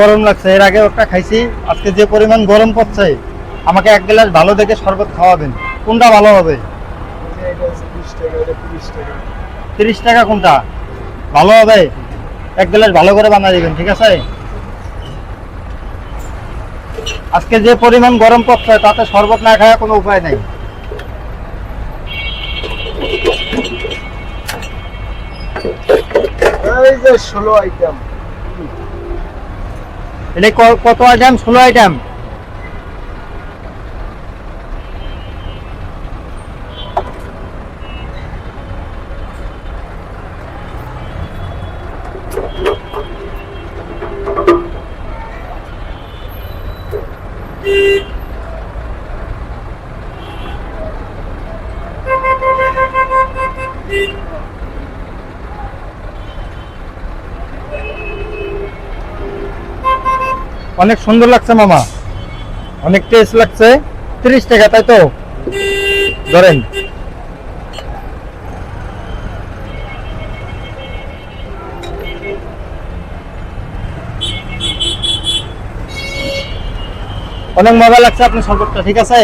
গরম লাগছে, এর আগে একটা খাইছি। আজকে যে পরিমাণ গরম পড়ছে, আমাকে এক গ্লাস ভালো দেখে শরবত খাওয়াবেন। কোনটা ভালো হবে? 30 টাকা কোনটা ভালো হবে? এক গ্লাস ভালো করে বানিয়ে দিবেন, ঠিক আছে? আজকে যে পরিমাণ গরম পড়ছে, তাতে শরবত না খাওয়া কোনো উপায় নাই। এই যে 16 আইটেম। এটা কত আইটেম? 16 আইটেম। অনেক সুন্দর লাগছে মামা, অনেক টেস্ট লাগছে। 30 টাকা, তাই তো? ধরেন। অনেক মজা লাগছে আপনার শরবতটা, ঠিক আছে?